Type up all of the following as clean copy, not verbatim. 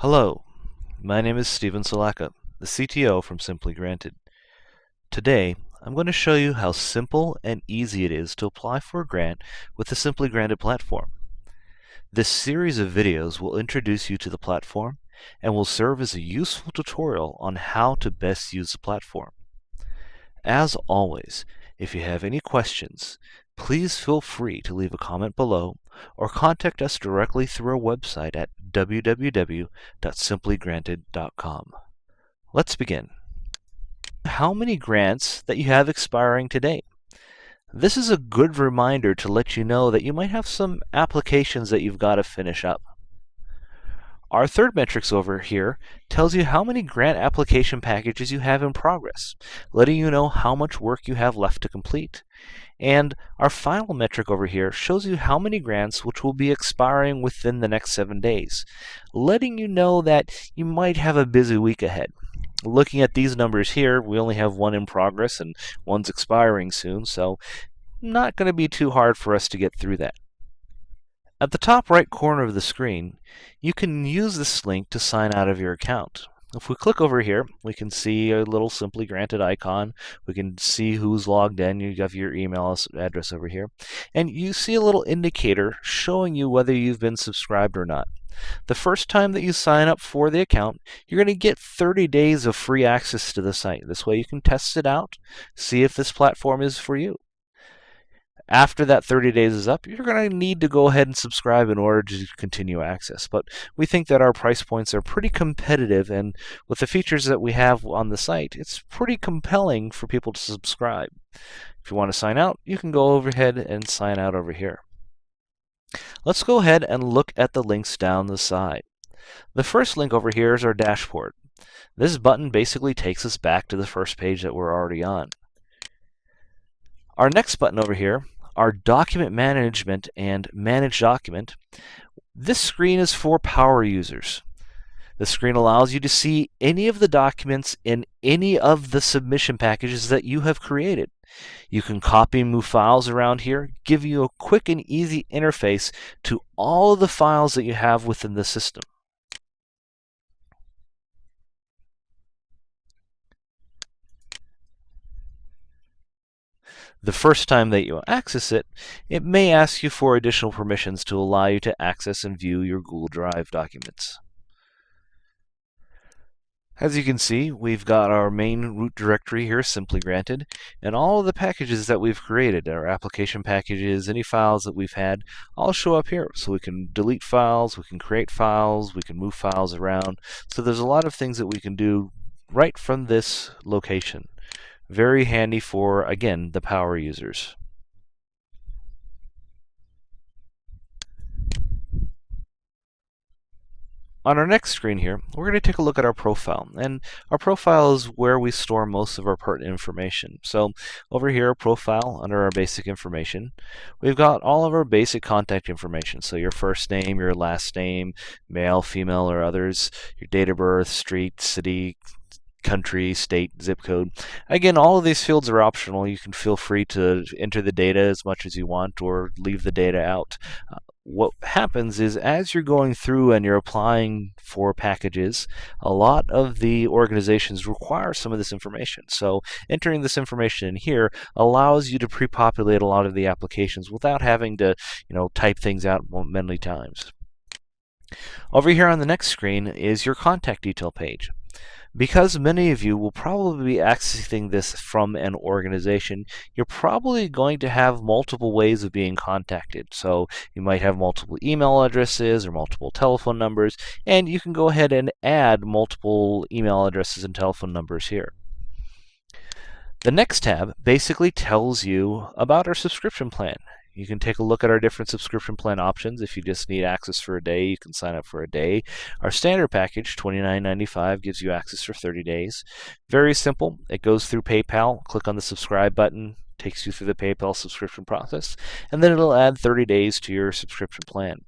Hello, my name is Steven Salaka, the CTO from Simply Granted. Today, I'm going to show you how simple and easy it is to apply for a grant with the Simply Granted platform. This series of videos will introduce you to the platform and will serve as a useful tutorial on how to best use the platform. As always, if you have any questions, please feel free to leave a comment below or contact us directly through our website at www.simplygranted.com. Let's begin. How many grants that you have expiring today? This is a good reminder to let you know that you might have some applications that you've got to finish up. Our third metrics over here tells you how many grant application packages you have in progress, letting you know how much work you have left to complete. And our final metric over here shows you how many grants which will be expiring within the next 7 days, letting you know that you might have a busy week ahead. Looking at these numbers here, we only have one in progress and one's expiring soon, so not going to be too hard for us to get through that. At the top right corner of the screen, you can use this link to sign out of your account. If we click over here, we can see a little Simply Granted icon. We can see who's logged in. You have your email address over here. And you see a little indicator showing you whether you've been subscribed or not. The first time that you sign up for the account, you're going to get 30 days of free access to the site. This way you can test it out, see if this platform is for you. After that 30 days is up, you're going to need to go ahead and subscribe in order to continue access. But we think that our price points are pretty competitive, and with the features that we have on the site, it's pretty compelling for people to subscribe. If you want to sign out, you can go over ahead and sign out over here. Let's go ahead and look at the links down the side. The first link over here is our dashboard. This button basically takes us back to the first page that we're already on. Our next button over here, our document management and manage document. This screen is for power users. The screen allows you to see any of the documents in any of the submission packages that you have created. You can copy and move files around here, give you a quick and easy interface to all of the files that you have within the system. The first time that you access it, it may ask you for additional permissions to allow you to access and view your Google Drive documents. As you can see, we've got our main root directory here, Simply Granted, and all of the packages that we've created, our application packages, any files that we've had, all show up here. So we can delete files, we can create files, we can move files around. So there's a lot of things that we can do right from this location. Very handy for, again, the power users. On our next screen here, we're going to take a look at our profile. And our profile is where we store most of our pertinent information. So over here, profile, under our basic information, we've got all of our basic contact information. So your first name, your last name, male, female, or others, your date of birth, street, city, country, state, zip code. Again, all of these fields are optional. You can feel free to enter the data as much as you want or leave the data out. What happens is as you're going through and you're applying for packages, a lot of the organizations require some of this information. So entering this information in here allows you to pre-populate a lot of the applications without having to, type things out many times. Over here on the next screen is your contact detail page. Because many of you will probably be accessing this from an organization, you're probably going to have multiple ways of being contacted. So you might have multiple email addresses or multiple telephone numbers, and you can go ahead and add multiple email addresses and telephone numbers here. The next tab basically tells you about our subscription plan. You can take a look at our different subscription plan options. If you just need access for a day, you can sign up for a day. Our standard package, $29.95, gives you access for 30 days. Very simple. It goes through PayPal. Click on the subscribe button, takes you through the PayPal subscription process, and then it'll add 30 days to your subscription plan.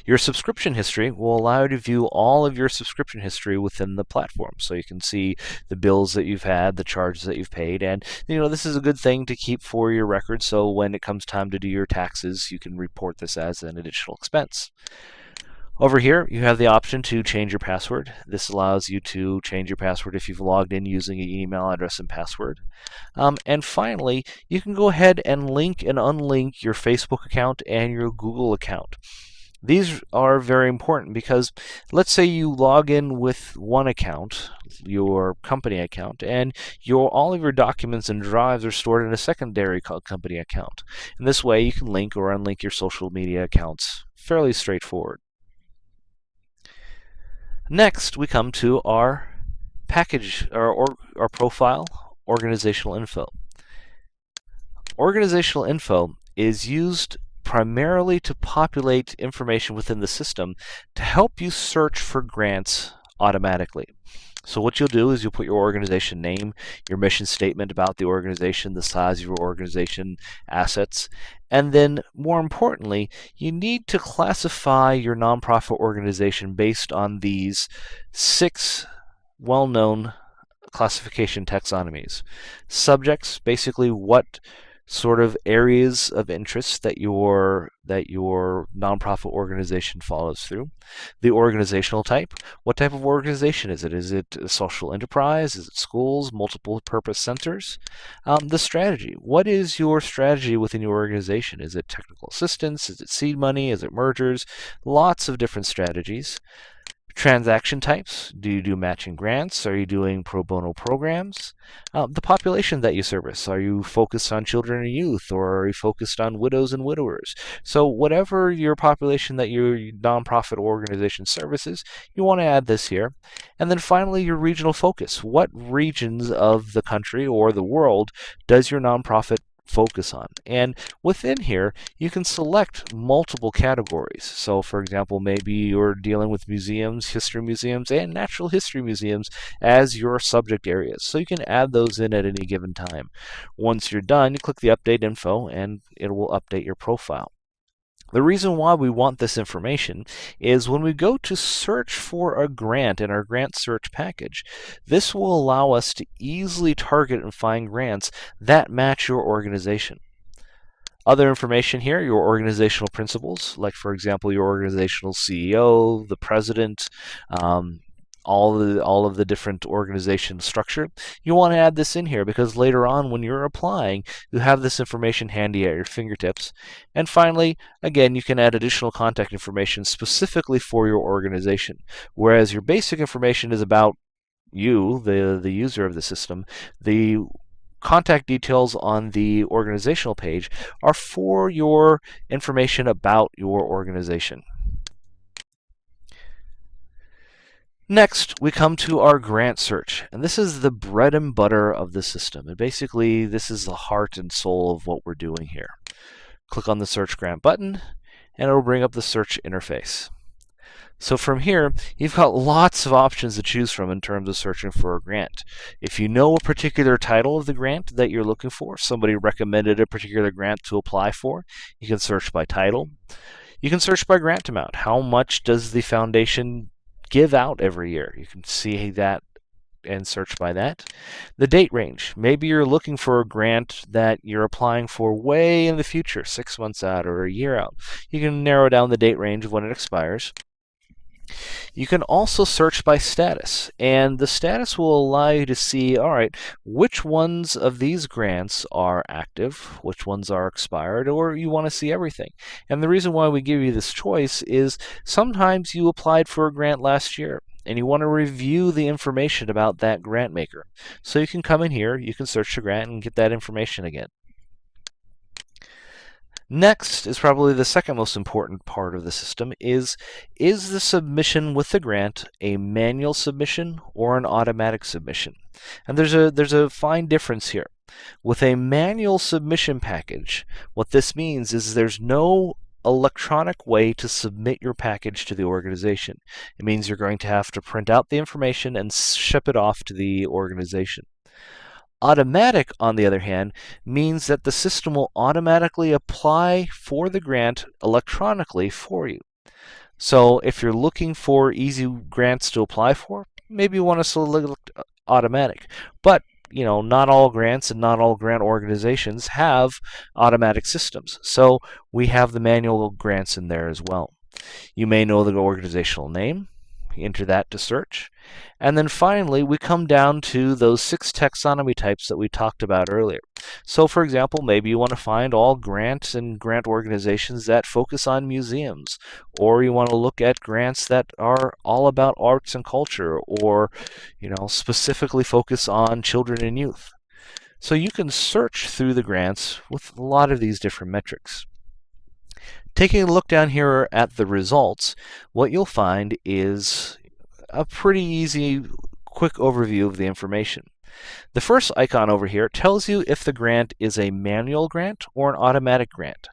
Your subscription history will allow you to view all of your subscription history within the platform. So you can see the bills that you've had, the charges that you've paid, and this is a good thing to keep for your record, so when it comes time to do your taxes, you can report this as an additional expense. Over here, you have the option to change your password. This allows you to change your password if you've logged in using an email address and password. And finally, you can go ahead and link and unlink your Facebook account and your Google account. These are very important because let's say you log in with one account, your company account, and all of your documents and drives are stored in a secondary company account. And this way you can link or unlink your social media accounts. Fairly straightforward. Next, we come to our package, or our profile, organizational info. Organizational info is used primarily to populate information within the system to help you search for grants automatically. So what you'll do is you'll put your organization name, your mission statement about the organization, the size of your organization, assets, and then more importantly, you need to classify your nonprofit organization based on these 6 well-known classification taxonomies. Subjects, basically what sort of areas of interest that your nonprofit organization follows through. The organizational type. What type of organization is it? Is it a social enterprise? Is it schools? Multiple purpose centers? The strategy. What is your strategy within your organization? Is it technical assistance? Is it seed money? Is it mergers? Lots of different strategies. Transaction types. Do you do matching grants? Are you doing pro bono programs? The population that you service. Are you focused on children and youth, or are you focused on widows and widowers? So whatever your population that your nonprofit organization services, you want to add this here. And then finally, your regional focus. What regions of the country or the world does your nonprofit focus on? And within here, you can select multiple categories. So for example, maybe you're dealing with museums, history museums, and natural history museums as your subject areas. So you can add those in at any given time. Once you're done, you click the update info and it will update your profile. The reason why we want this information is when we go to search for a grant in our grant search package, this will allow us to easily target and find grants that match your organization. Other information here, your organizational principles, like for example, your organizational CEO, the president, all of the different organization structure. You want to add this in here because later on when you're applying, you have this information handy at your fingertips. And finally, again, you can add additional contact information specifically for your organization, whereas your basic information is about you, the user of the system. The contact details on the organizational page are for your information about your organization. Next, we come to our grant search, and this is the bread and butter of the system. And basically, this is the heart and soul of what we're doing here. Click on the Search Grant button, and it will bring up the search interface. So from here, you've got lots of options to choose from in terms of searching for a grant. If you know a particular title of the grant that you're looking for, somebody recommended a particular grant to apply for, you can search by title. You can search by grant amount. How much does the foundation give out every year? You can see that and search by that. The date range. Maybe you're looking for a grant that you're applying for way in the future, 6 months out or a year out. You can narrow down the date range of when it expires. You can also search by status, and the status will allow you to see, all right, which ones of these grants are active, which ones are expired, or you want to see everything. And the reason why we give you this choice is sometimes you applied for a grant last year and you want to review the information about that grant maker. So you can come in here, you can search the grant and get that information again. Next is probably the second most important part of the system is the submission with the grant a manual submission or an automatic submission? And there's a fine difference here. With a manual submission package, what this means is there's no electronic way to submit your package to the organization. It means you're going to have to print out the information and ship it off to the organization. Automatic, on the other hand, means that the system will automatically apply for the grant electronically for you. So if you're looking for easy grants to apply for, maybe you want to select automatic. But not all grants and not all grant organizations have automatic systems. So we have the manual grants in there as well. You may know the organizational name. Enter that to search. And then finally, we come down to those 6 taxonomy types that we talked about earlier. So for example, maybe you want to find all grants and grant organizations that focus on museums, or you want to look at grants that are all about arts and culture, or specifically focus on children and youth. So you can search through the grants with a lot of these different metrics. Taking a look down here at the results, what you'll find is a pretty easy, quick overview of the information. The first icon over here tells you if the grant is a manual grant or an automatic grant.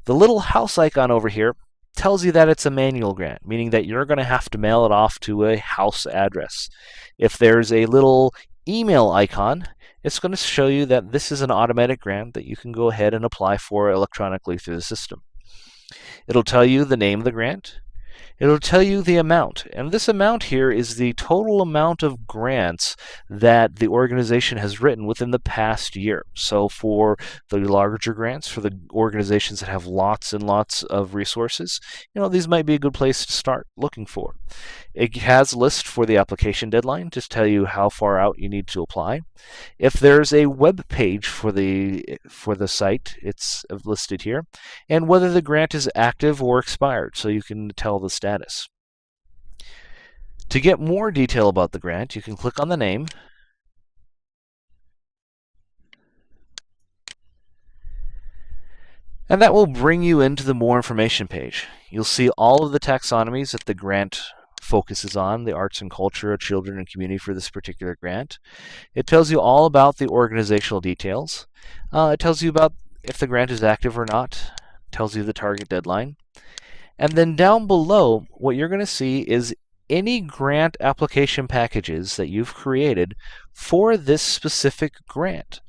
The little house icon over here tells you that it's a manual grant, meaning that you're going to have to mail it off to a house address. If there's a little email icon, it's going to show you that this is an automatic grant that you can go ahead and apply for electronically through the system. It'll tell you the name of the grant. It'll tell you the amount, and this amount here is the total amount of grants that the organization has written within the past year. So for the larger grants, for the organizations that have lots and lots of resources, these might be a good place to start looking for. It has a list for the application deadline to tell you how far out you need to apply. If there's a web page for the site, it's listed here, and whether the grant is active or expired, so you can tell the status. To get more detail about the grant, you can click on the name, and that will bring you into the more information page. You'll see all of the taxonomies that the grant focuses on, the arts and culture, children and community for this particular grant. It tells you all about the organizational details. It tells you about if the grant is active or not. It tells you the target deadline. And then down below, what you're going to see is any grant application packages that you've created for this specific grant.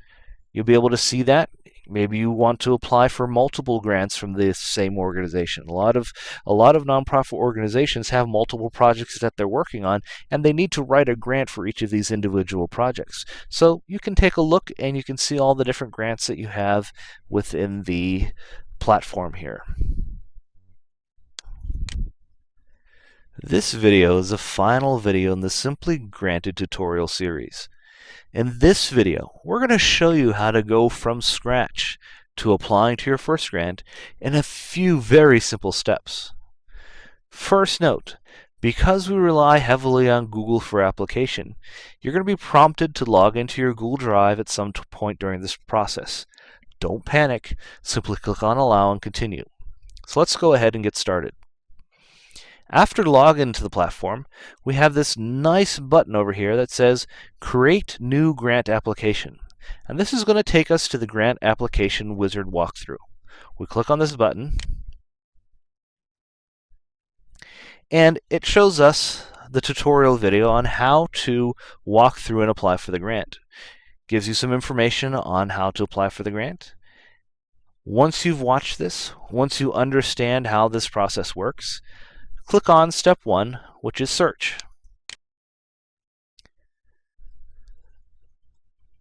You'll be able to see that. Maybe you want to apply for multiple grants from the same organization. A lot of nonprofit organizations have multiple projects that they're working on, and they need to write a grant for each of these individual projects. So you can take a look and you can see all the different grants that you have within the platform here. This video is the final video in the Simply Granted tutorial series. In this video, we're going to show you how to go from scratch to applying to your first grant in a few very simple steps. First note, because we rely heavily on Google for application, you're going to be prompted to log into your Google Drive at some point during this process. Don't panic, simply click on Allow and continue. So let's go ahead and get started. After login to the platform, we have this nice button over here that says Create New Grant Application. And this is going to take us to the Grant Application Wizard walkthrough. We click on this button, and it shows us the tutorial video on how to walk through and apply for the grant. Gives you some information on how to apply for the grant. Once you've watched this, once you understand how this process works, click on step 1, which is search.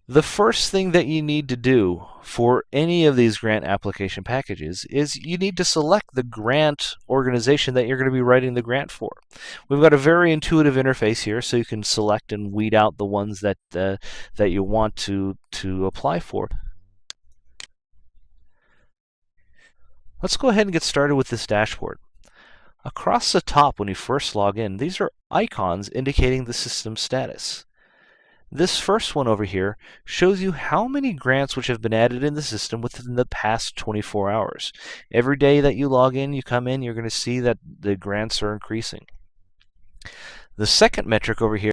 The first thing that you need to do for any of these grant application packages is you need to select the grant organization that you're going to be writing the grant for. We've got a very intuitive interface here, so you can select and weed out the ones that you want to apply for. Let's go ahead and get started with this dashboard. Across the top when you first log in, these are icons indicating the system status. This first one over here shows you how many grants which have been added in the system within the past 24 hours. Every day that you log in, you come in, you're going to see that the grants are increasing. The second metric over here